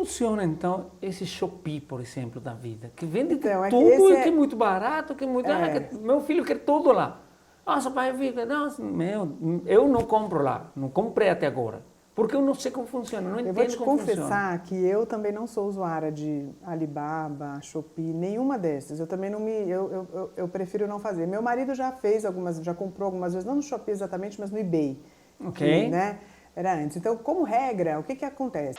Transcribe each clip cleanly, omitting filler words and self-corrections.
funciona, então, esse Shopee, por exemplo, da vida? Que vende Então, tudo e que é muito barato, que é muito... meu filho quer tudo lá. Nossa, pai, fica... Nossa, eu não compro lá, não comprei até agora. Porque eu não sei como funciona, não Eu entendo vou te como funciona. confessar que eu também não sou usuária de Alibaba, Shopee, nenhuma dessas. Eu também não me... Eu prefiro não fazer. Meu marido já fez algumas, já comprou algumas vezes, não no Shopee exatamente, mas no eBay. Ok. Que, né, era antes. Então, como regra, o que acontece?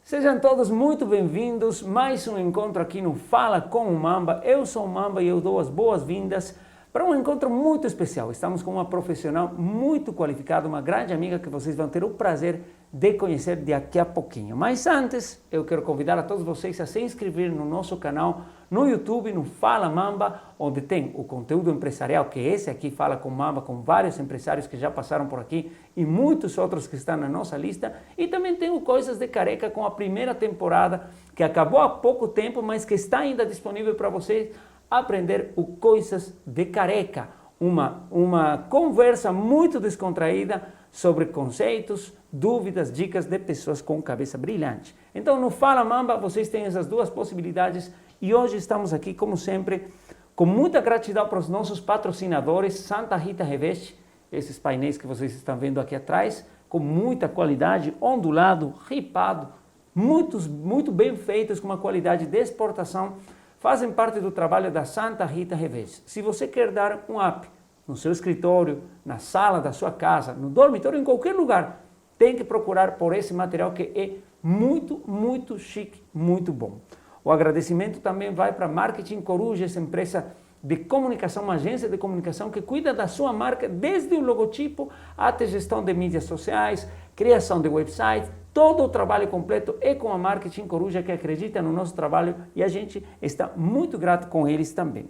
Sejam todos muito bem-vindos, mais um encontro aqui no Fala com o Mamba. Eu sou o Mamba e eu dou as boas-vindas para um encontro muito especial. Estamos com uma profissional muito qualificada, uma grande amiga que vocês vão ter o prazer de conhecer daqui a pouquinho. Mas antes, eu quero convidar a todos vocês a se inscrever no nosso canal no YouTube, no Fala Mamba, onde tem o conteúdo empresarial, que esse aqui Fala com Mamba, com vários empresários que já passaram por aqui e muitos outros que estão na nossa lista. E também tem o Coisas de Careca com a primeira temporada, que acabou há pouco tempo, mas que está ainda disponível para vocês aprender o Coisas de Careca. Uma conversa muito descontraída sobre conceitos, dúvidas, dicas de pessoas com cabeça brilhante. Então, no Fala Mamba, vocês têm essas duas possibilidades e hoje estamos aqui, como sempre, com muita gratidão para os nossos patrocinadores, Santa Rita Reveste, esses painéis que vocês estão vendo aqui atrás, com muita qualidade, ondulado, ripado, muito bem feitos, com uma qualidade de exportação, fazem parte do trabalho da Santa Rita Reveste. Se você quer dar um up no seu escritório, na sala da sua casa, no dormitório, em qualquer lugar, tem que procurar por esse material que é muito chique, muito bom. O agradecimento também vai para Marketing Coruja, essa empresa de comunicação, uma agência de comunicação que cuida da sua marca desde o logotipo até gestão de mídias sociais, criação de websites, todo o trabalho completo é com a Marketing Coruja, que acredita no nosso trabalho e a gente está muito grato com eles também.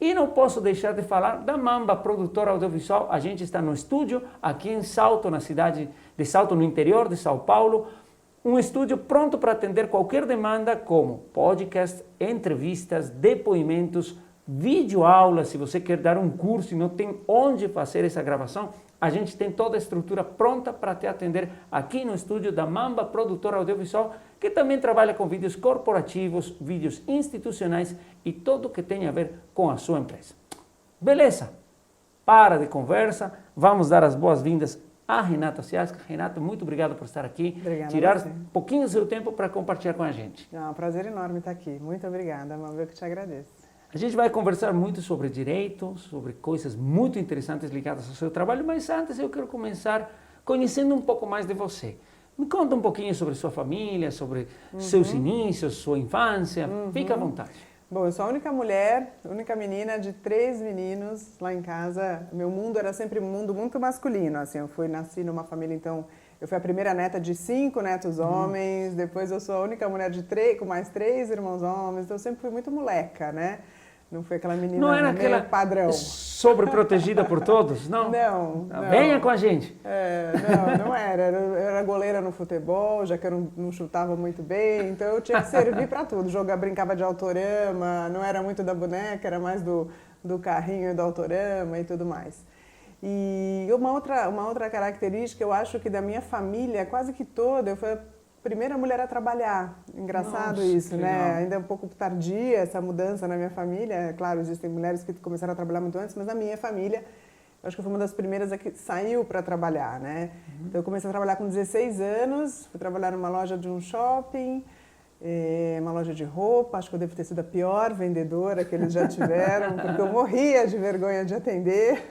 E não posso deixar de falar da Mamba, produtora audiovisual. A gente está no estúdio aqui em Salto, na cidade de Salto, no interior de São Paulo. Um estúdio pronto para atender qualquer demanda, como podcast, entrevistas, depoimentos, videoaulas. Se você quer dar um curso e não tem onde fazer essa gravação, a gente tem toda a estrutura pronta para te atender aqui no estúdio da Mamba, produtora audiovisual, que também trabalha com vídeos corporativos, vídeos institucionais e tudo que tem a ver com a sua empresa. Beleza? Para de conversa, vamos dar as boas-vindas a Renata Ciasca. Renata, muito obrigado por estar aqui. Obrigada. Tirar um pouquinho do seu tempo para compartilhar com a gente. É um prazer enorme estar aqui. Muito obrigada, Mamba, eu que te agradeço. A gente vai conversar muito sobre direito, sobre coisas muito interessantes ligadas ao seu trabalho, mas antes eu quero começar conhecendo um pouco mais de você. Me conta um pouquinho sobre sua família, sobre seus inícios, sua infância. Fica à vontade. Bom, eu sou a única mulher, única menina de 3 meninos lá em casa. Meu mundo era sempre um mundo muito masculino, assim. Nasci numa família, então, eu fui a primeira neta de 5 netos homens, depois eu sou a única mulher de 3, com mais 3 irmãos homens, então eu sempre fui muito moleca, né? Não foi aquela menina não era aquela padrão. Sobreprotegida por todos? Não? Não. Venha com a gente. Não era. Eu era goleira no futebol, já que eu não chutava muito bem, então eu tinha que servir para tudo. Brincava de autorama, não era muito da boneca, era mais do carrinho e do autorama e tudo mais. E uma outra característica, eu acho que da minha família, quase que toda, eu fui a primeira mulher a trabalhar. Engraçado. Nossa, isso, né? Legal. Ainda é um pouco tardia essa mudança na minha família. Claro, existem mulheres que começaram a trabalhar muito antes, mas na minha família, eu acho que eu fui uma das primeiras a que saiu para trabalhar, né? Então eu comecei a trabalhar com 16 anos, fui trabalhar numa loja de um shopping, uma loja de roupa. Acho que eu devo ter sido a pior vendedora que eles já tiveram, porque eu morria de vergonha de atender.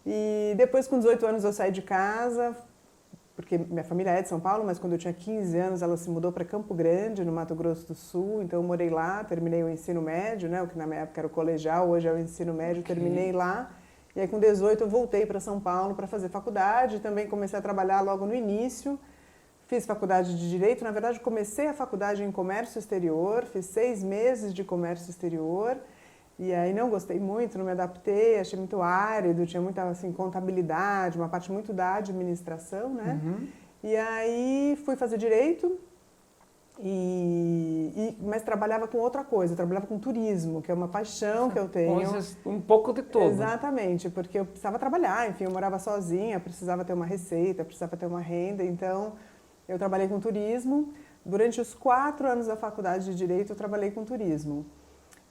E depois, com 18 anos, eu saí de casa, porque minha família é de São Paulo, mas quando eu tinha 15 anos ela se mudou para Campo Grande, no Mato Grosso do Sul, então eu morei lá, terminei o ensino médio, né, o que na minha época era o colegial, hoje é o ensino médio, terminei lá E aí com 18 eu voltei para São Paulo para fazer faculdade, também comecei a trabalhar logo no início. Fiz faculdade de Direito, na verdade comecei a faculdade em Comércio Exterior, fiz 6 meses de Comércio Exterior e aí não gostei muito, não me adaptei, achei muito árido, tinha muita assim, contabilidade, uma parte muito da administração, né? E aí fui fazer Direito, mas trabalhava com outra coisa, trabalhava com turismo, que é uma paixão que eu tenho. Coisas, um pouco de todo. Exatamente, porque eu precisava trabalhar, enfim, eu morava sozinha, precisava ter uma receita, precisava ter uma renda, então eu trabalhei com turismo. Durante os 4 anos da faculdade de Direito, eu trabalhei com turismo.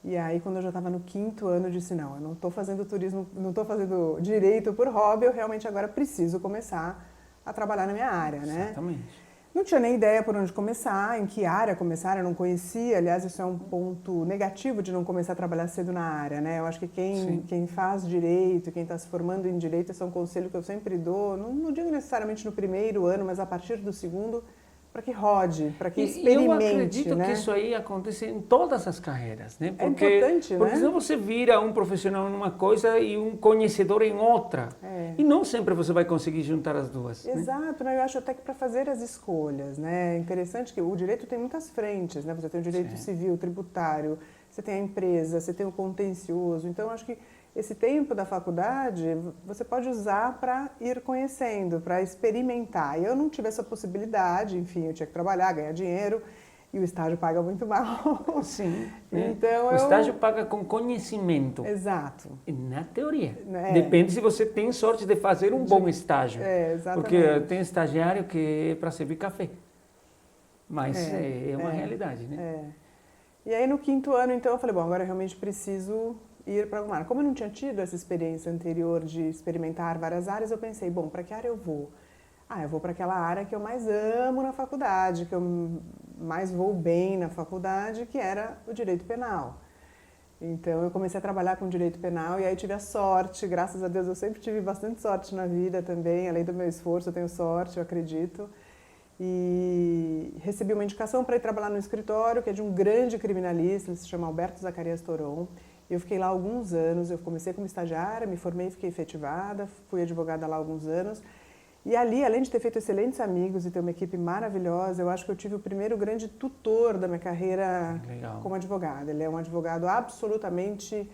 E aí, quando eu já estava no 5º ano, eu disse, não, eu não estou fazendo turismo, não estou fazendo Direito por hobby, eu realmente agora preciso começar a trabalhar na minha área, né? Exatamente. Não tinha nem ideia por onde começar, em que área começar, eu não conhecia. Aliás, isso é um ponto negativo de não começar a trabalhar cedo na área, né? Eu acho que quem faz direito, quem está se formando em direito, esse é um conselho que eu sempre dou. Não digo necessariamente no 1º ano, mas a partir do 2º, para que rode, para que experimente. Eu acredito, né? que isso aí acontece em todas as carreiras, né? Porque, é importante, porque né? senão você vira um profissional em uma coisa e um conhecedor em outra. E não sempre você vai conseguir juntar as duas. Exato, né? Eu acho até que para fazer as escolhas, né? É interessante que o direito tem muitas frentes, né? Você tem o direito civil, tributário, você tem a empresa, você tem o contencioso. Então, eu acho que esse tempo da faculdade você pode usar para ir conhecendo, para experimentar. E eu não tive essa possibilidade, enfim, eu tinha que trabalhar, ganhar dinheiro, e o estágio paga muito mal. Sim. Então, o estágio paga com conhecimento. Exato. E na teoria. Depende se você tem sorte de fazer um bom estágio. Exatamente. Porque tem estagiário que é para servir café. Mas é uma realidade, né? E aí no 5º ano, então, eu falei, bom, agora eu realmente preciso ir para alguma área. Como eu não tinha tido essa experiência anterior de experimentar várias áreas, eu pensei, bom, para que área eu vou? Eu vou para aquela área que eu mais amo na faculdade, que eu mais vou bem na faculdade, que era o direito penal. Então eu comecei a trabalhar com direito penal e aí tive a sorte, graças a Deus eu sempre tive bastante sorte na vida também, além do meu esforço eu tenho sorte, eu acredito. E recebi uma indicação para ir trabalhar no escritório, que é de um grande criminalista, ele se chama Alberto Zacarias Toron. Eu fiquei lá alguns anos, eu comecei como estagiária, me formei, fiquei efetivada, fui advogada lá alguns anos. E ali, além de ter feito excelentes amigos e ter uma equipe maravilhosa, eu acho que eu tive o primeiro grande tutor da minha carreira como advogada. Ele é um advogado absolutamente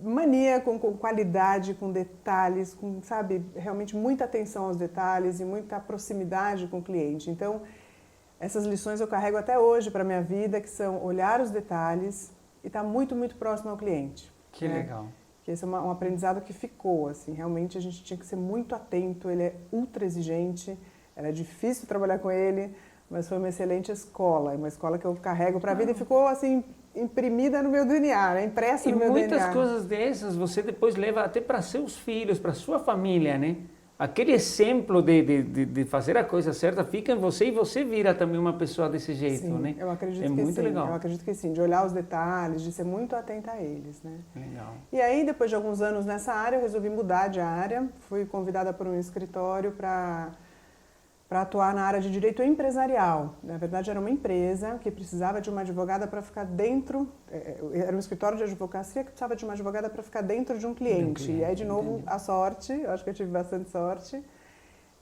maníaco, com qualidade, com detalhes, com, sabe, realmente muita atenção aos detalhes e muita proximidade com o cliente. Então, essas lições eu carrego até hoje para a minha vida, que são olhar os detalhes e estar muito, muito próximo ao cliente. Que legal. Que esse é um aprendizado que ficou, assim, realmente a gente tinha que ser muito atento, ele é ultra exigente, era difícil trabalhar com ele, mas foi uma excelente escola, uma escola que eu carrego para a vida e ficou, assim, imprimida no meu DNA, né? Impressa no meu DNA. E muitas coisas dessas você depois leva até para seus filhos, para sua família, né? Aquele exemplo de fazer a coisa certa fica em você e você vira também uma pessoa desse jeito, sim, né? Eu acredito que muito sim. Legal. Eu acredito que sim, de olhar os detalhes, de ser muito atenta a eles, né? Legal. E aí, depois de alguns anos nessa área, eu resolvi mudar de área. Fui convidada por um escritório para atuar na área de direito empresarial. Na verdade, era uma empresa que precisava de uma advogada para ficar dentro, era um escritório de advocacia que precisava de uma advogada para ficar dentro de um cliente. E aí, de novo, a sorte, eu acho que eu tive bastante sorte.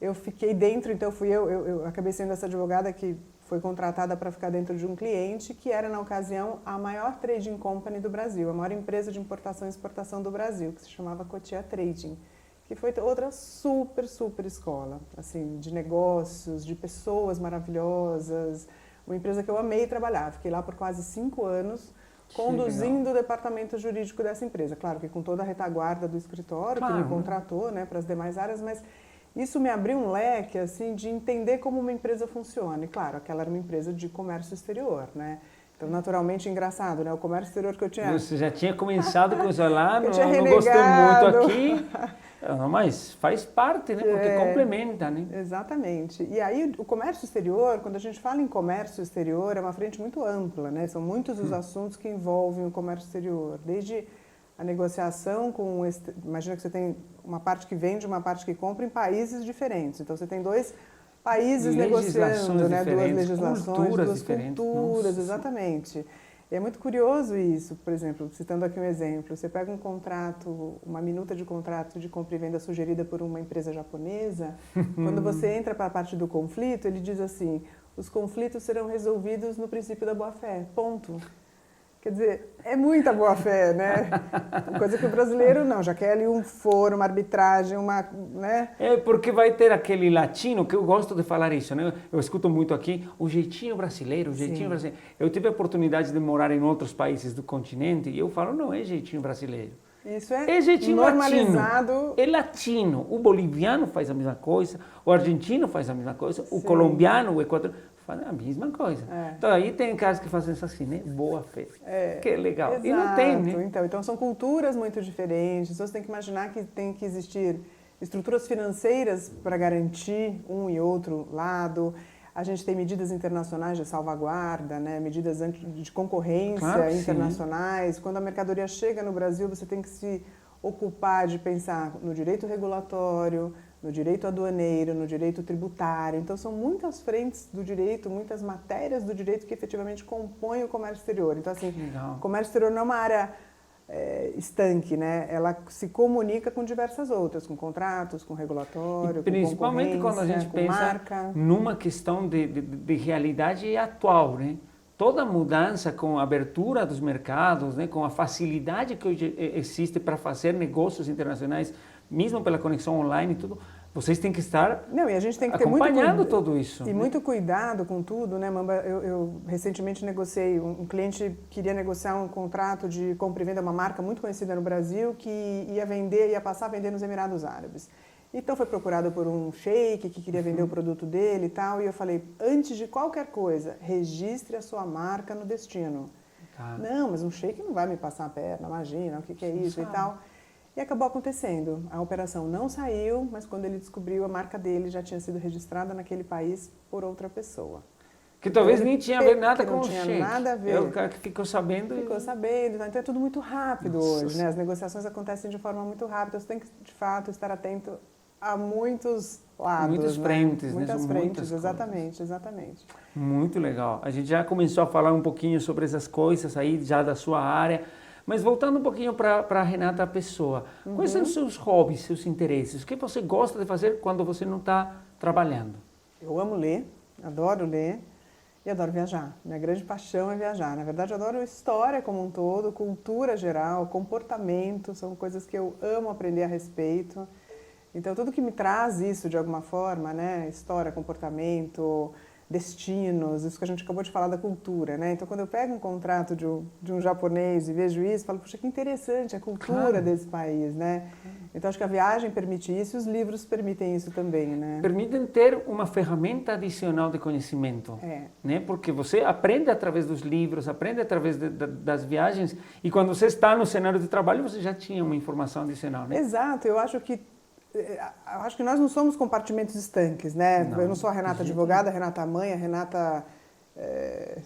Eu fiquei dentro, então eu acabei sendo essa advogada que foi contratada para ficar dentro de um cliente que era, na ocasião, a maior trading company do Brasil, a maior empresa de importação e exportação do Brasil, que se chamava Cotia Trading, que foi outra super, super escola, assim, de negócios, de pessoas maravilhosas, uma empresa que eu amei trabalhar. Fiquei lá por quase 5 anos, conduzindo o departamento jurídico dessa empresa. Claro que com toda a retaguarda do escritório, que me contratou, né, para as demais áreas, mas isso me abriu um leque, assim, de entender como uma empresa funciona. E, claro, aquela era uma empresa de comércio exterior, né? Então, naturalmente, engraçado, né? O comércio exterior que eu tinha... Você já tinha começado com isso lá, não renegado. Gostou muito aqui, mas faz parte, né? Porque complementa, né? Exatamente. E aí, o comércio exterior, quando a gente fala em comércio exterior, é uma frente muito ampla, né? São muitos os assuntos que envolvem o comércio exterior, desde a negociação com... Imagina que você tem uma parte que vende, uma parte que compra em países diferentes. Então, você tem 2 países negociando, né? 2 legislações, 2 culturas, exatamente. E é muito curioso isso, por exemplo, citando aqui um exemplo, você pega um contrato, uma minuta de contrato de compra e venda sugerida por uma empresa japonesa, quando você entra para a parte do conflito, ele diz assim, os conflitos serão resolvidos no princípio da boa-fé, ponto. Quer dizer, é muita boa-fé, né? Coisa que o brasileiro não, já quer ali um foro, uma arbitragem, né? É porque vai ter aquele latino, que eu gosto de falar isso, né? Eu escuto muito aqui, o jeitinho brasileiro, o jeitinho brasileiro. Eu tive a oportunidade de morar em outros países do continente e eu falo, não é jeitinho brasileiro. Isso é jeitinho normalizado. Latino. É latino. O boliviano faz a mesma coisa, o argentino faz a mesma coisa, o colombiano, o equatoriano faz a mesma coisa. Então aí tem casos que fazem isso assim, né? Boa fé. Que legal. Exato. E não tem, né? Então são culturas muito diferentes. Você tem que imaginar que tem que existir estruturas financeiras para garantir um e outro lado. A gente tem medidas internacionais de salvaguarda, né? Medidas de concorrência internacionais. Quando a mercadoria chega no Brasil, você tem que se ocupar de pensar no direito regulatório, no direito aduaneiro, no direito tributário. Então, são muitas frentes do direito, muitas matérias do direito que efetivamente compõem o comércio exterior. Então, assim, o comércio exterior não é uma área estanque, né? Ela se comunica com diversas outras, com contratos, com regulatório, e principalmente quando a gente pensa marca. Numa questão de realidade atual, né? Toda mudança com a abertura dos mercados, né? Com a facilidade que hoje existe para fazer negócios internacionais, mesmo pela conexão online e tudo, vocês têm que estar e a gente tem que ter acompanhando tudo isso. E muito cuidado com tudo, né, Mamba? Eu recentemente negociei, um cliente queria negociar um contrato de compra e venda, uma marca muito conhecida no Brasil, que ia passar a vender nos Emirados Árabes. Então foi procurado por um sheik que queria vender o produto dele e tal, e eu falei, antes de qualquer coisa, registre a sua marca no destino. Não, mas um sheik não vai me passar a perna, imagina, o que é isso e tal. E acabou acontecendo. A operação não saiu, mas quando ele descobriu, a marca dele já tinha sido registrada naquele país por outra pessoa. Que talvez nem tinha a ver nada com o sheik. Não tinha nada a ver. É o cara que ficou sabendo. Ficou sabendo. Então é tudo muito rápido hoje, né? As negociações acontecem de forma muito rápida. Você tem que, de fato, estar atento a muitos lados. Muitas frentes, né? Muitas frentes, exatamente. Muito legal. A gente já começou a falar um pouquinho sobre essas coisas aí, já da sua área. Mas voltando um pouquinho para a Renata Pessoa, quais são os seus hobbies, seus interesses? O que você gosta de fazer quando você não está trabalhando? Eu amo ler, adoro ler e adoro viajar. Minha grande paixão é viajar. Na verdade, eu adoro história como um todo, cultura geral, comportamento, são coisas que eu amo aprender a respeito. Então, tudo que me traz isso de alguma forma, né? História, comportamento, destinos, isso que a gente acabou de falar da cultura, né? Então, quando eu pego um contrato de um japonês e vejo isso, falo, puxa, que interessante a cultura desse país, né? Então, acho que a viagem permite isso e os livros permitem isso também, né? Permitem ter uma ferramenta adicional de conhecimento, né? Porque você aprende através dos livros, aprende através das viagens e quando você está no cenário de trabalho, você já tinha uma informação adicional, né? Exato, eu acho que nós não somos compartimentos estanques, né? Eu não sou a Renata advogada, a Renata mãe, a Renata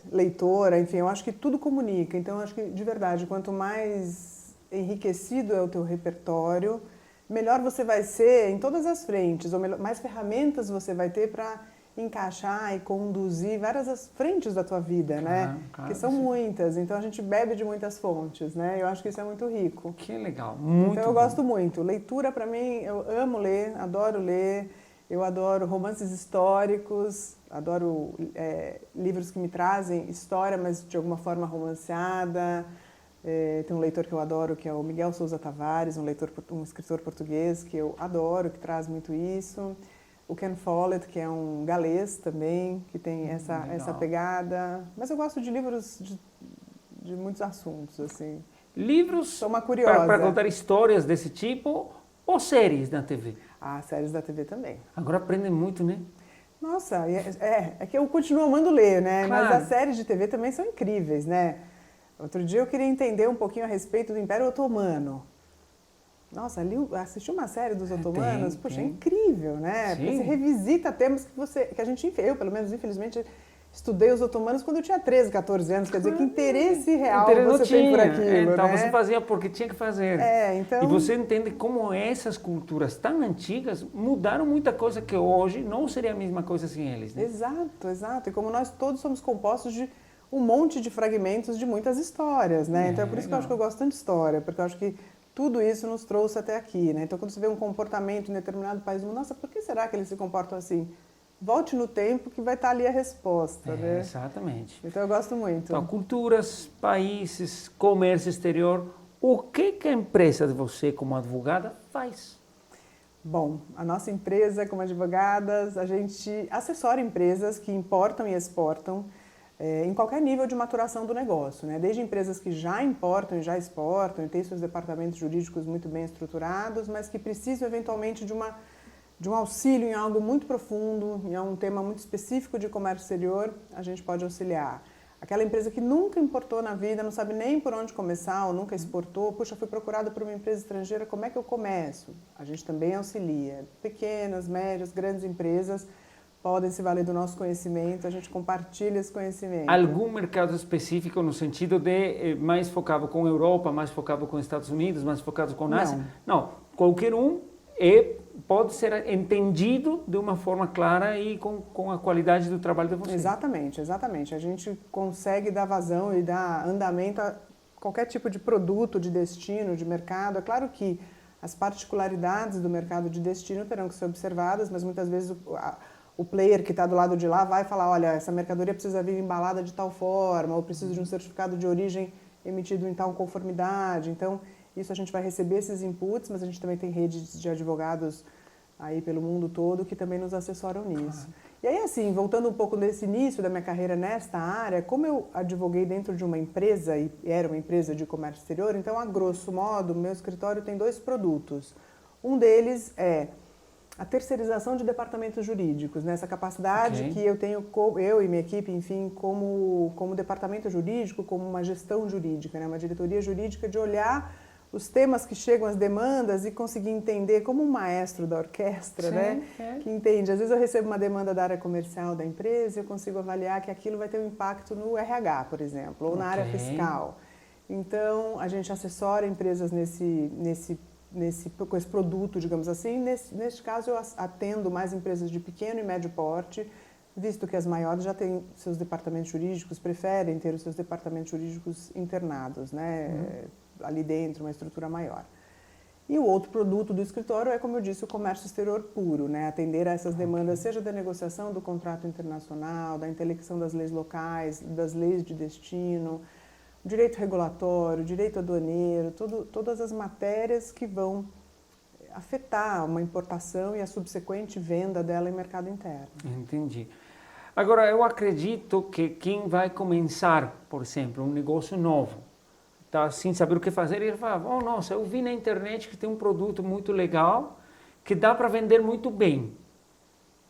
leitora, enfim, eu acho que tudo comunica. Então, eu acho que, de verdade, quanto mais enriquecido é o teu repertório, melhor você vai ser em todas as frentes, ou mais ferramentas você vai ter para encaixar e conduzir várias as frentes da tua vida, né? Que são muitas, então a gente bebe de muitas fontes, né? Eu acho que isso é muito rico. Que legal, muito Então eu gosto muito. Leitura para mim, eu amo ler, adoro ler, eu adoro romances históricos, adoro livros que me trazem história, mas de alguma forma romanceada. Tem um leitor que eu adoro, que é o Miguel Sousa Tavares, um escritor português que eu adoro, que traz muito isso. O Ken Follett, que é um galês também, que tem essa pegada. Mas eu gosto de livros de muitos assuntos, assim. Livros Sou uma curiosa. Para contar histórias desse tipo ou séries na TV? Ah, séries da TV também. Agora aprendem muito, né? Nossa, é que eu continuo amando ler, né? Claro. Mas as séries de TV também são incríveis, né? Outro dia eu queria entender um pouquinho a respeito do Império Otomano. Nossa, assisti uma série dos otomanos, é incrível, né? Sim. Porque você revisita temas eu, pelo menos, infelizmente, estudei os otomanos quando eu tinha 13, 14 anos, quer dizer, que interesse real você tem por aquilo, então, né? você fazia porque tinha que fazer. Então... E você entende como essas culturas tão antigas mudaram muita coisa que hoje não seria a mesma coisa sem eles, né? Exato. E como nós todos somos compostos de um monte de fragmentos de muitas histórias, né? Então é por isso que eu acho que eu gosto tanto de história, porque eu acho que tudo isso nos trouxe até aqui, né? Então quando você vê um comportamento em determinado país, nossa, por que será que eles se comportam assim? Volte no tempo que vai estar ali a resposta, né? Exatamente. Então eu gosto muito. Então, culturas, países, comércio exterior, o que a empresa de você como advogada faz? Bom, a nossa empresa como advogadas, a gente assessora empresas que importam e exportam em qualquer nível de maturação do negócio, né? Desde empresas que já importam e já exportam e têm seus departamentos jurídicos muito bem estruturados, mas que precisam eventualmente de um auxílio em algo muito profundo, em um tema muito específico de comércio exterior, a gente pode auxiliar. Aquela empresa que nunca importou na vida, não sabe nem por onde começar, ou nunca exportou, puxa, fui procurada por uma empresa estrangeira, como é que eu começo? A gente também auxilia. Pequenas, médias, grandes empresas podem se valer do nosso conhecimento, a gente compartilha esse conhecimento. Algum mercado específico no sentido de mais focado com a Europa, mais focado com os Estados Unidos, mais focado com a Ásia? Não, qualquer um pode ser entendido de uma forma clara e com a qualidade do trabalho de vocês. Exatamente, exatamente. A gente consegue dar vazão e dar andamento a qualquer tipo de produto, de destino, de mercado. É claro que as particularidades do mercado de destino terão que ser observadas, mas muitas vezes o player que está do lado de lá vai falar, olha, essa mercadoria precisa vir embalada de tal forma, ou precisa de um certificado de origem emitido em tal conformidade. Então, isso a gente vai receber esses inputs, mas a gente também tem redes de advogados aí pelo mundo todo que também nos assessoram nisso. E aí, assim, voltando um pouco desse início da minha carreira nesta área, como eu advoguei dentro de uma empresa, e era uma empresa de comércio exterior, então, a grosso modo, meu escritório tem 2 produtos. Um deles é a terceirização de departamentos jurídicos, né? Essa capacidade que eu tenho, eu e minha equipe, enfim, como departamento jurídico, como uma gestão jurídica, né? Uma diretoria jurídica de olhar os temas que chegam, as demandas e conseguir entender como um maestro da orquestra, né? Que entende. Às vezes eu recebo uma demanda da área comercial da empresa e eu consigo avaliar que aquilo vai ter um impacto no RH, por exemplo, ou na área fiscal. Então, a gente assessora empresas com esse produto, digamos assim. Neste caso, eu atendo mais empresas de pequeno e médio porte, visto que as maiores já têm seus departamentos jurídicos, preferem ter os seus departamentos jurídicos internados, né? Ali dentro, uma estrutura maior. E o outro produto do escritório é, como eu disse, o comércio exterior puro, né? Atender a essas demandas, seja da negociação do contrato internacional, da intelecção das leis locais, das leis de destino, direito regulatório, direito aduaneiro, todas as matérias que vão afetar uma importação e a subsequente venda dela em mercado interno. Entendi. Agora, eu acredito que quem vai começar, por exemplo, um negócio novo, tá sem saber o que fazer, ele fala, oh, nossa, eu vi na internet que tem um produto muito legal, que dá para vender muito bem.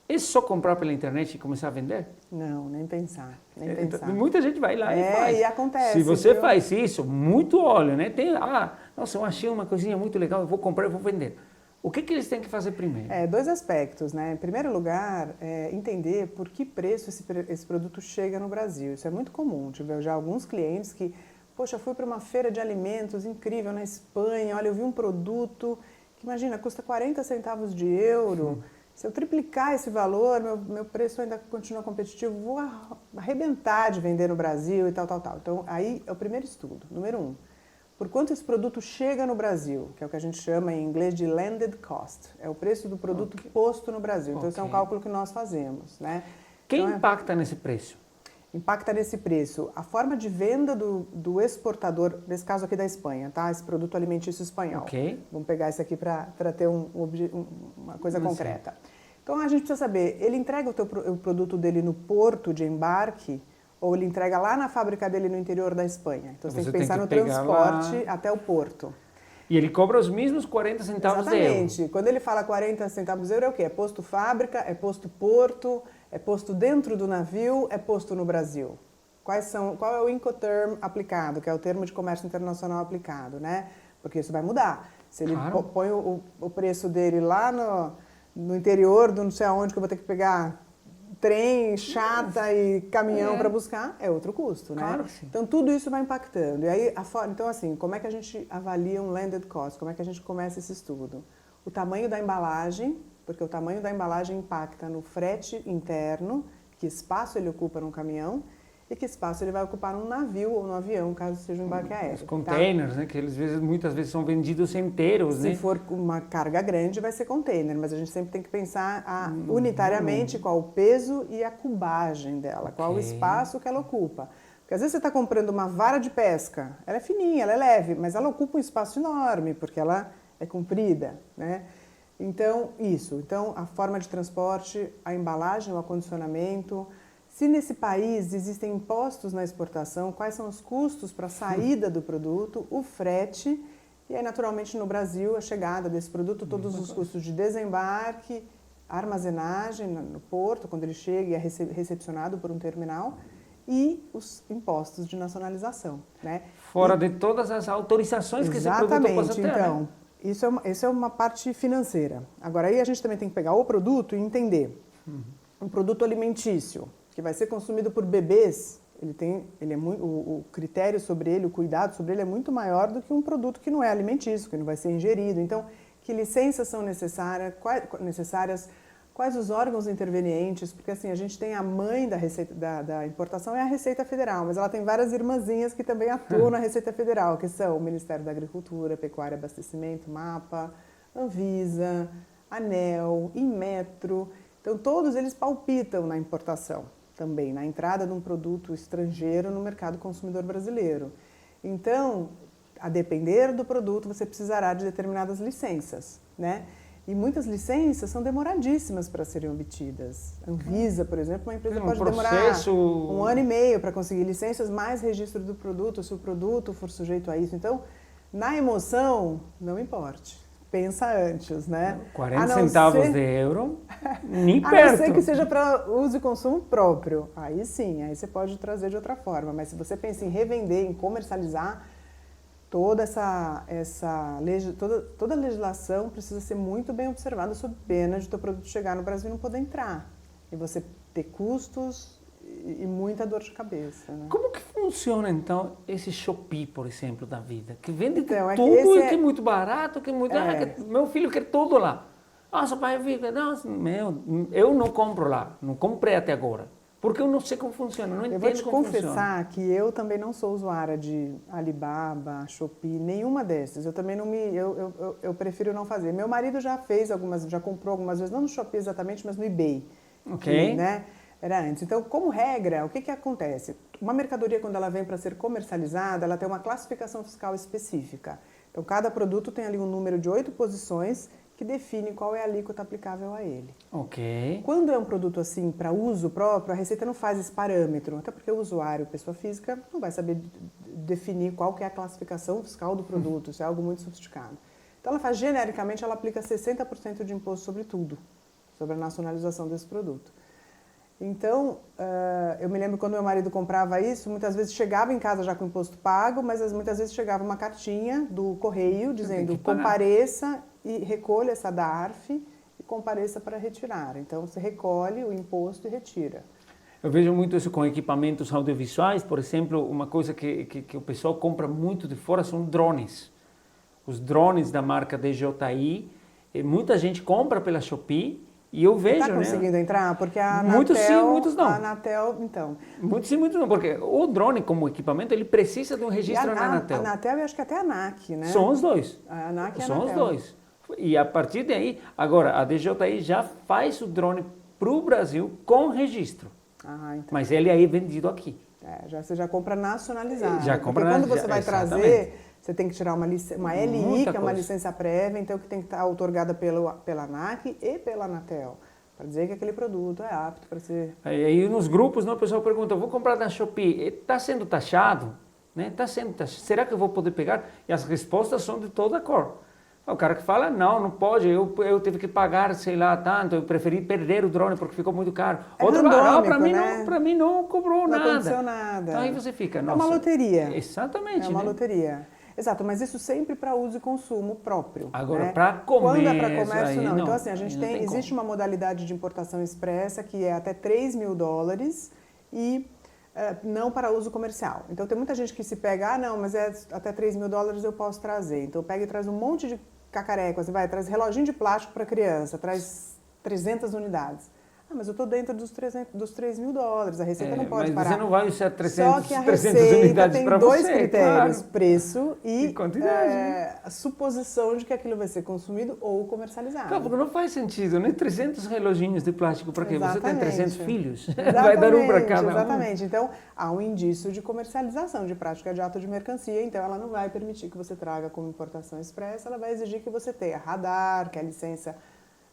É só comprar pela internet e começar a vender? Não, nem pensar, nem pensar. Muita gente vai lá e faz. E acontece. Se você faz isso, muito óleo, né? Nossa, eu achei uma coisinha muito legal, eu vou comprar e vou vender. O que eles têm que fazer primeiro? 2 aspectos, né? Em primeiro lugar, entender por que preço esse produto chega no Brasil. Isso é muito comum. Tive já alguns clientes que, poxa, fui para uma feira de alimentos incrível na Espanha, olha, eu vi um produto que, imagina, custa 40 centavos de euro. Se eu triplicar esse valor, meu preço ainda continua competitivo, vou arrebentar de vender no Brasil e tal. Então, aí é o primeiro estudo, número 1. Por quanto esse produto chega no Brasil, que é o que a gente chama em inglês de landed cost, é o preço do produto posto no Brasil. Então, esse é um cálculo que nós fazemos, né? Quem então, impacta nesse preço? Impacta nesse preço a forma de venda do exportador, nesse caso aqui da Espanha, tá? Esse produto alimentício espanhol. Vamos pegar esse aqui para ter uma coisa concreta. Então, a gente precisa saber, ele entrega o produto dele no porto de embarque ou ele entrega lá na fábrica dele no interior da Espanha? Então, você tem que pensar no transporte até o porto. E ele cobra os mesmos 40 centavos de euro. Exatamente. Quando ele fala 40 centavos de euro, é o quê? É posto fábrica, é posto porto, é posto dentro do navio, é posto no Brasil. Qual é o Incoterm aplicado, que é o termo de comércio internacional aplicado, né? Porque isso vai mudar. Se ele põe o preço dele lá no interior do não sei aonde, que eu vou ter que pegar trem, chata e caminhão para buscar, é outro custo, né? Claro que sim. Então, tudo isso vai impactando. E aí, então, assim, como é que a gente avalia um landed cost? Como é que a gente começa esse estudo? O tamanho da embalagem, porque o tamanho da embalagem impacta no frete interno, que espaço ele ocupa no caminhão, e que espaço ele vai ocupar num navio ou no avião, caso seja um embarque aéreo. Os containers, né, que eles muitas vezes são vendidos inteiros, né? Se for uma carga grande, vai ser container, mas a gente sempre tem que pensar unitariamente qual o peso e a cubagem dela, qual o espaço que ela ocupa. Porque às vezes você está comprando uma vara de pesca, ela é fininha, ela é leve, mas ela ocupa um espaço enorme, porque ela é comprida, né? Então, Então, a forma de transporte, a embalagem, o acondicionamento. Se nesse país existem impostos na exportação, quais são os custos para a saída do produto, o frete, e aí, naturalmente, no Brasil, a chegada desse produto, todos os custos de desembarque, armazenagem no porto, quando ele chega e é recepcionado por um terminal, e os impostos de nacionalização, né? Fora de todas as autorizações que esse produto possa ter, então, né? Isso é uma parte financeira. Agora, aí a gente também tem que pegar o produto e entender. Um produto alimentício, que vai ser consumido por bebês, o critério sobre ele, o cuidado sobre ele é muito maior do que um produto que não é alimentício, que não vai ser ingerido. Então, que licenças são necessárias, quais os órgãos intervenientes, porque assim, a gente tem a mãe da importação é a Receita Federal, mas ela tem várias irmãzinhas que também atuam na Receita Federal, que são o Ministério da Agricultura, Pecuária e Abastecimento, MAPA, Anvisa, ANEEL, Inmetro. Então, todos eles palpitam na importação também, na entrada de um produto estrangeiro no mercado consumidor brasileiro. Então, a depender do produto, você precisará de determinadas licenças, né? E muitas licenças são demoradíssimas para serem obtidas. Anvisa, por exemplo, uma empresa pode demorar 1 ano e meio para conseguir licenças, mais registro do produto, se o produto for sujeito a isso. Então, na emoção, não importe. Pensa antes, né? 40 centavos de euro, nem perto. A não ser que seja para uso e consumo próprio. Aí sim, aí você pode trazer de outra forma. Mas se você pensa em revender, em comercializar, toda a legislação precisa ser muito bem observada sob pena de o teu produto chegar no Brasil e não poder entrar. E você ter custos e muita dor de cabeça. Né? Como que funciona, então, esse Shopee, por exemplo, da vida? Que vende tudo que é muito barato, que é muito... meu filho quer tudo lá. Nossa, pai, eu não compro lá, não comprei até agora. Porque eu não sei como funciona, não entendo como funciona. Eu vou te confessar que eu também não sou usuária de Alibaba, Shopee, nenhuma dessas. Eu também não eu prefiro não fazer. Meu marido já comprou algumas vezes, não no Shopee exatamente, mas no eBay. Ok. Né? Era antes. Então, como regra, o que acontece? Uma mercadoria, quando ela vem para ser comercializada, ela tem uma classificação fiscal específica. Então, cada produto tem ali um número de 8 posições que define qual é a alíquota aplicável a ele. Ok. Quando é um produto assim para uso próprio, a Receita não faz esse parâmetro, até porque o usuário, pessoa física, não vai saber definir qual que é a classificação fiscal do produto, isso é algo muito sofisticado. Então ela faz genericamente, ela aplica 60% de imposto sobre tudo, sobre a nacionalização desse produto. Então, eu me lembro quando meu marido comprava isso, muitas vezes chegava em casa já com o imposto pago, mas muitas vezes chegava uma cartinha do correio dizendo compareça e recolha essa DARF e compareça para retirar. Então, você recolhe o imposto e retira. Eu vejo muito isso com equipamentos audiovisuais, por exemplo, uma coisa que o pessoal compra muito de fora são drones. Os drones da marca DJI, muita gente compra pela Shopee. E eu vejo, tá conseguindo entrar? Porque a Anatel... Muitos sim, muitos não. A Anatel, então... Muitos sim, muitos não. Porque o drone, como equipamento, ele precisa de um registro na Anatel. A Anatel e acho que até a ANAC, né? São os dois. A ANAC e a São Anatel. os dois. E a partir daí, agora, a DJI já faz o drone para o Brasil com registro. Então. Mas ele aí é vendido aqui. Você já compra nacionalizado. Já compra porque quando você vai trazer... Você tem que tirar uma LI, que é uma licença prévia, então que tem que estar outorgada pela ANAC e pela Anatel, para dizer que aquele produto é apto para ser... Aí nos grupos, o pessoal pergunta, vou comprar na Shopee, está sendo taxado? Né? Será que eu vou poder pegar? E as respostas são de toda cor. O cara que fala, não pode, eu tive que pagar, sei lá, tanto, eu preferi perder o drone porque ficou muito caro. Outro fala, para mim não cobrou nada. Não aconteceu nada. Então aí você fica, nossa. É uma loteria. Exatamente. É uma loteria. Exato, mas isso sempre para uso e consumo próprio. Agora, né? para comércio... Quando é para comércio, não. Então, assim, existe uma modalidade de importação expressa que é até $3.000 e não para uso comercial. Então, tem muita gente que se pega, mas até $3.000 eu posso trazer. Então, pega e traz um monte de cacareco, traz reloginho de plástico para criança, traz 300 unidades. Ah, mas eu estou dentro dos 3 mil dólares, a Receita não pode parar. Mas você não vai usar Só que a 300 Receita unidades tem para dois você, critérios, claro. preço e quantidade. Né? a suposição de que aquilo vai ser consumido ou comercializado. Claro, porque não faz sentido, né? 300 reloginhos de plástico para quê? Você tem 300 filhos, vai dar um para cada um. Exatamente, então há um indício de comercialização de prática de ato de mercancia, então ela não vai permitir que você traga como importação expressa, ela vai exigir que você tenha radar, que é a licença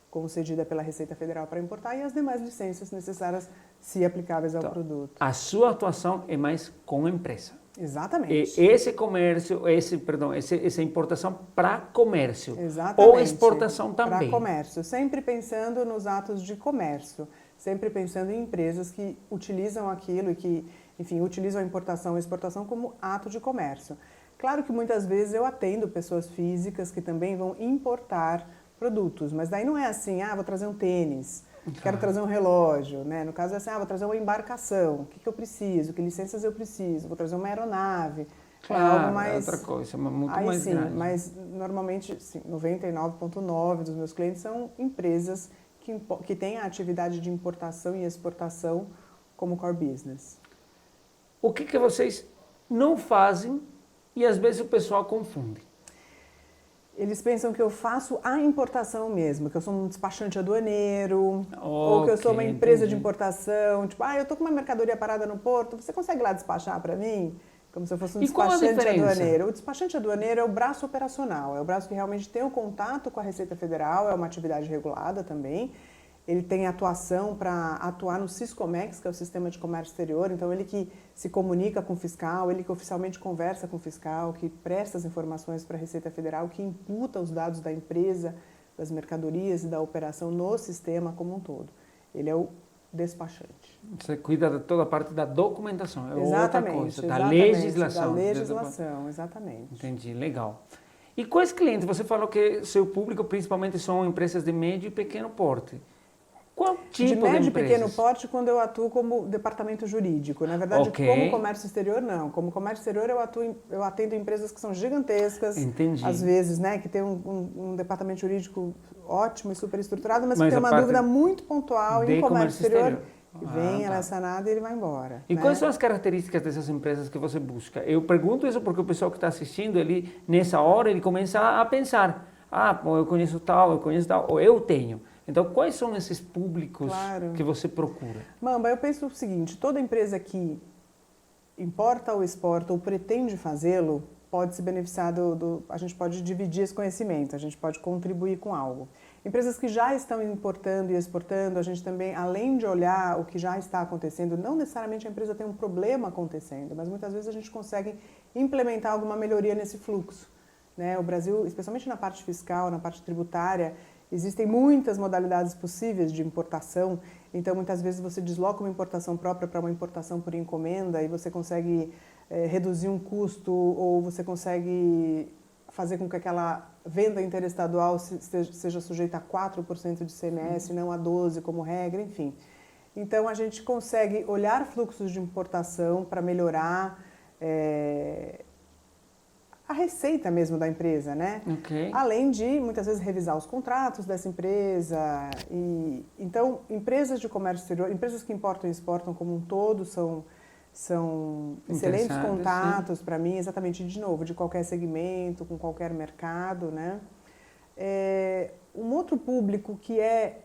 concedida pela Receita Federal para importar e as demais licenças necessárias, se aplicáveis ao produto. A sua atuação é mais com a empresa. Exatamente. Esse comércio, essa importação para comércio. Exatamente. Ou exportação também. Para comércio, sempre pensando nos atos de comércio, sempre pensando em empresas que utilizam aquilo e que, enfim, utilizam a importação e exportação como ato de comércio. Claro que muitas vezes eu atendo pessoas físicas que também vão importar produtos, mas daí não é assim, vou trazer um tênis, quero trazer um relógio, né? No caso é assim, vou trazer uma embarcação, o que eu preciso, que licenças eu preciso, vou trazer uma aeronave, claro, algo mais... é outra coisa, muito aí mais sim, grande. mas normalmente, sim, 99,9% dos meus clientes são empresas que têm a atividade de importação e exportação como core business. O que vocês não fazem e às vezes o pessoal confunde? Eles pensam que eu faço a importação mesmo, que eu sou um despachante aduaneiro, ou que eu sou uma empresa de importação, tipo, eu tô com uma mercadoria parada no porto, você consegue lá despachar para mim? Como se eu fosse um despachante aduaneiro. O despachante aduaneiro é o braço operacional, é o braço que realmente tem o contato com a Receita Federal, é uma atividade regulada também. Ele tem atuação para atuar no Siscomex, que é o Sistema de Comércio Exterior, então ele que se comunica com o fiscal, ele que oficialmente conversa com o fiscal, que presta as informações para a Receita Federal, que imputa os dados da empresa, das mercadorias e da operação no sistema como um todo. Ele é o despachante. Você cuida de toda a parte da documentação, é exatamente, outra coisa, da legislação. Da legislação, exatamente. Entendi, legal. E quais clientes? Você falou que seu público principalmente são empresas de médio e pequeno porte. Qual tipo de médio e empresas? pequeno porte quando eu atuo como departamento jurídico. Na verdade, como comércio exterior, não. Como comércio exterior, eu atendo empresas que são gigantescas. Entendi. Às vezes, né, que tem um departamento jurídico ótimo e super estruturado, mas que tem uma dúvida muito pontual em comércio exterior. Vem, ela é sanada e ele vai embora. E quais são as características dessas empresas que você busca? Eu pergunto isso porque o pessoal que está assistindo, ele, nessa hora, ele começa a pensar, eu conheço tal, ou eu tenho. Então, quais são esses públicos que você procura? Mamba, eu penso o seguinte, toda empresa que importa ou exporta ou pretende fazê-lo, pode se beneficiar a gente pode dividir esse conhecimento, a gente pode contribuir com algo. Empresas que já estão importando e exportando, a gente também, além de olhar o que já está acontecendo, não necessariamente a empresa tem um problema acontecendo, mas muitas vezes a gente consegue implementar alguma melhoria nesse fluxo. Né? O Brasil, especialmente na parte fiscal, na parte tributária, existem muitas modalidades possíveis de importação, então muitas vezes você desloca uma importação própria para uma importação por encomenda e você consegue reduzir um custo ou você consegue fazer com que aquela venda interestadual seja sujeita a 4% de ICMS, não a 12% como regra, enfim. Então a gente consegue olhar fluxos de importação para melhorar a receita mesmo da empresa, né? Okay. Além de, muitas vezes, revisar os contratos dessa empresa. Então, empresas de comércio exterior, empresas que importam e exportam como um todo, são excelentes contatos para mim, exatamente, de novo, de qualquer segmento, com qualquer mercado, né? Um outro público que é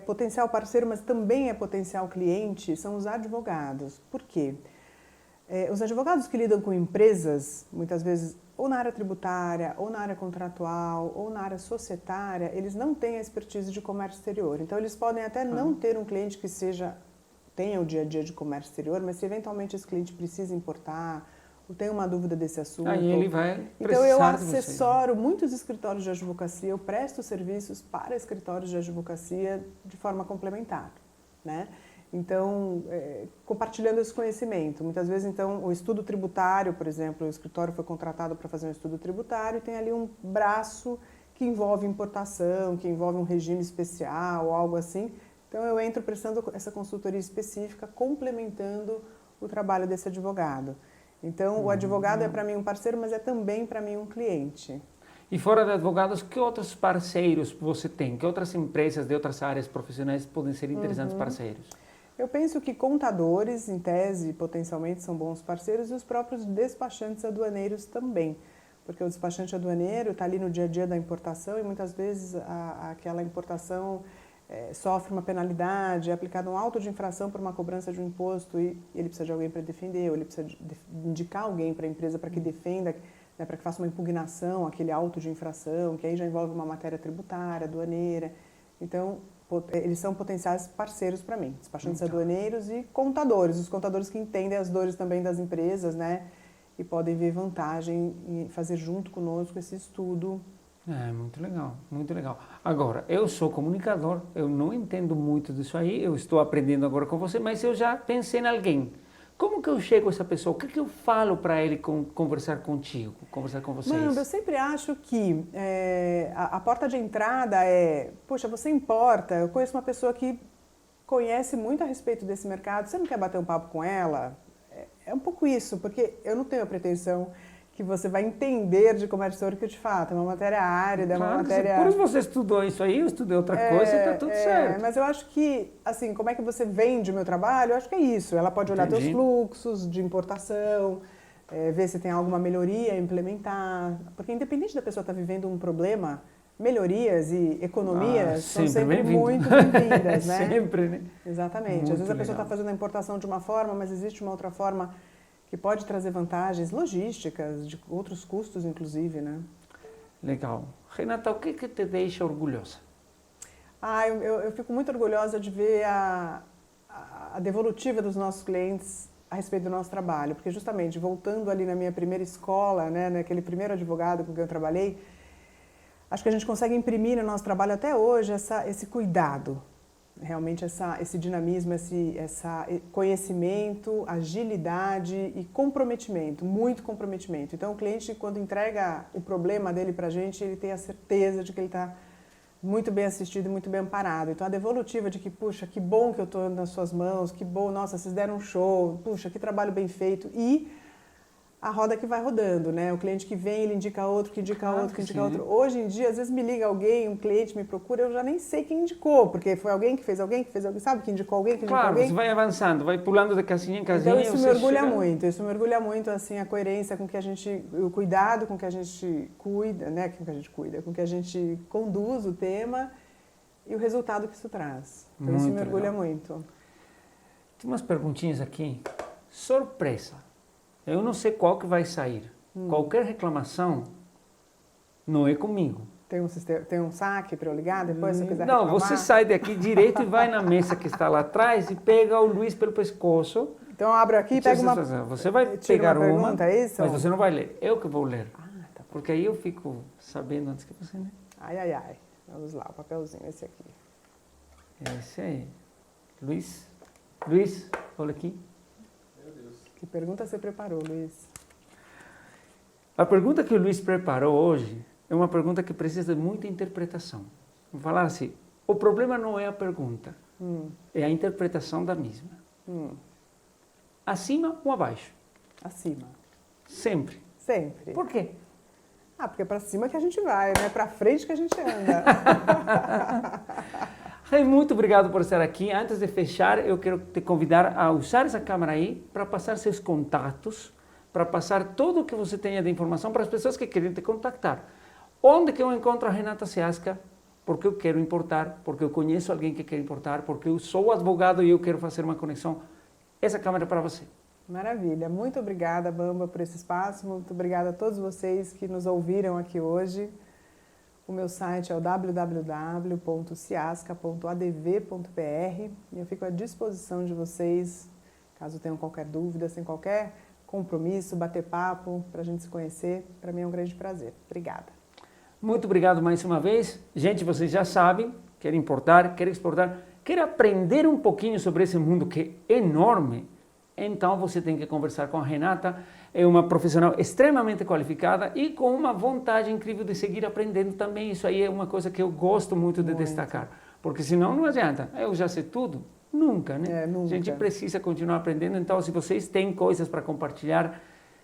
potencial parceiro, mas também é potencial cliente, são os advogados. Por quê? Os advogados que lidam com empresas, muitas vezes, ou na área tributária, ou na área contratual, ou na área societária, eles não têm a expertise de comércio exterior. Então, eles podem até não ter um cliente que tenha o dia a dia de comércio exterior, mas se eventualmente esse cliente precisa importar, ou tem uma dúvida desse assunto... Aí ele vai Então, eu assessoro muitos escritórios de advocacia, eu presto serviços para escritórios de advocacia de forma complementar, né? Então, compartilhando esse conhecimento. Muitas vezes, então, o estudo tributário, por exemplo, o escritório foi contratado para fazer um estudo tributário e tem ali um braço que envolve importação, que envolve um regime especial ou algo assim. Então, eu entro prestando essa consultoria específica, complementando o trabalho desse advogado. Então, o advogado é para mim um parceiro, mas é também para mim um cliente. E fora de advogados, que outros parceiros você tem? Que outras empresas de outras áreas profissionais podem ser interessantes parceiros? Eu penso que contadores, em tese, potencialmente são bons parceiros e os próprios despachantes aduaneiros também. Porque o despachante aduaneiro está ali no dia a dia da importação e muitas vezes aquela importação sofre uma penalidade, é aplicado um auto de infração por uma cobrança de um imposto e ele precisa de alguém para defender, ou ele precisa indicar alguém para a empresa para que defenda, né, para que faça uma impugnação, aquele auto de infração, que aí já envolve uma matéria tributária, aduaneira. Então, eles são potenciais parceiros para mim, despachantes aduaneiros e contadores, os contadores que entendem as dores também das empresas, né, e podem ver vantagem em fazer junto conosco esse estudo. Muito legal, muito legal. Agora, eu sou comunicador, eu não entendo muito disso aí, eu estou aprendendo agora com você, mas eu já pensei em alguém. Como que eu chego a essa pessoa? O que eu falo para ele conversar contigo, conversar com vocês? Mano, eu sempre acho que a porta de entrada é, poxa, você importa, eu conheço uma pessoa que conhece muito a respeito desse mercado, você não quer bater um papo com ela? É um pouco isso, porque eu não tenho a pretensão que você vai entender de comércio exterior, que de fato é uma matéria árida, claro, uma matéria... Por isso você estudou isso aí, eu estudei outra coisa e está tudo certo. Mas eu acho que, assim, como é que você vende o meu trabalho, eu acho que é isso. Ela pode olhar teus fluxos de importação, ver se tem alguma melhoria a implementar. Porque independente da pessoa estar vivendo um problema, melhorias e economias são sempre muito bem-vindas, né? Sempre, né? Exatamente. Muito Às vezes a pessoa legal. está fazendo a importação de uma forma, mas existe uma outra forma que pode trazer vantagens logísticas, de outros custos, inclusive, né? Legal. Renata, o que te deixa orgulhosa? Eu fico muito orgulhosa de ver a devolutiva dos nossos clientes a respeito do nosso trabalho, porque justamente, voltando ali na minha primeira escola, né, naquele primeiro advogado com quem eu trabalhei, acho que a gente consegue imprimir no nosso trabalho até hoje esse cuidado, realmente esse dinamismo, esse conhecimento, agilidade e comprometimento, muito comprometimento. Então, o cliente, quando entrega o problema dele para a gente, ele tem a certeza de que ele está muito bem assistido e muito bem amparado. Então, a devolutiva de que, puxa, que bom que eu estou nas suas mãos, que bom, nossa, vocês deram um show, puxa, que trabalho bem feito. E a roda que vai rodando, né? O cliente que vem, ele indica outro, que indica outro, que indica outro. Hoje em dia, às vezes me liga alguém, um cliente me procura, eu já nem sei quem indicou, porque foi alguém que fez alguém, sabe? Que indicou alguém, que indicou alguém. Claro, você vai avançando, vai pulando de casinha em casinha. Então isso me orgulha muito, assim, a coerência com que a gente, o cuidado com que a gente cuida, né? Com que a gente conduz o tema e o resultado que isso traz. Então isso me orgulha muito. Tem umas perguntinhas aqui. Surpresa. Eu não sei qual que vai sair. Qualquer reclamação não é comigo. Tem um saque para eu ligar depois, se eu quiser Não, reclamar? você sai daqui direito e vai na mesa que está lá atrás e pega o Luiz pelo pescoço. Então eu abro aqui e pego uma... Você vai pegar uma pergunta, é isso? mas você não vai ler. Eu que vou ler. Tá bom. Porque aí eu fico sabendo antes que você, né? Ai. Vamos lá, o papelzinho, esse aqui. Esse aí. Luiz, olha aqui. Que pergunta você preparou, Luiz? A pergunta que o Luiz preparou hoje é uma pergunta que precisa de muita interpretação. Vou falar assim, o problema não é a pergunta, é a interpretação da mesma. Acima ou abaixo? Acima. Sempre. Sempre. Por quê? Porque é para cima que a gente vai, não é para frente que a gente anda. Muito obrigado por estar aqui. Antes de fechar, eu quero te convidar a usar essa câmera aí para passar seus contatos, para passar tudo o que você tenha de informação para as pessoas que querem te contactar. Onde que eu encontro a Renata Seasca? Porque eu quero importar, porque eu conheço alguém que quer importar, porque eu sou advogado e eu quero fazer uma conexão. Essa câmera é para você. Maravilha. Muito obrigada, Bamba, por esse espaço. Muito obrigada a todos vocês que nos ouviram aqui hoje. O meu site é o www.ciasca.adv.br e eu fico à disposição de vocês, caso tenham qualquer dúvida, sem qualquer compromisso, bater papo, para a gente se conhecer. Para mim é um grande prazer. Obrigada. Muito obrigado mais uma vez. Gente, vocês já sabem, quer importar, quer exportar, quer aprender um pouquinho sobre esse mundo que é enorme, então você tem que conversar com a Renata. É uma profissional extremamente qualificada e com uma vontade incrível de seguir aprendendo também. Isso aí é uma coisa que eu gosto muito de destacar. Porque senão não adianta. Eu já sei tudo. Nunca, né? Nunca. A gente precisa continuar aprendendo. Então, se vocês têm coisas para compartilhar,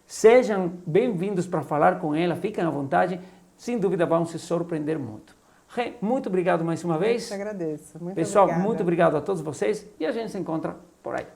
sejam bem-vindos para falar com ela. Fiquem à vontade. sem dúvida vão se surpreender muito. Rê, muito obrigado mais uma vez. Eu te agradeço. Muito Pessoal, obrigada. muito obrigado a todos vocês e a gente se encontra por aí.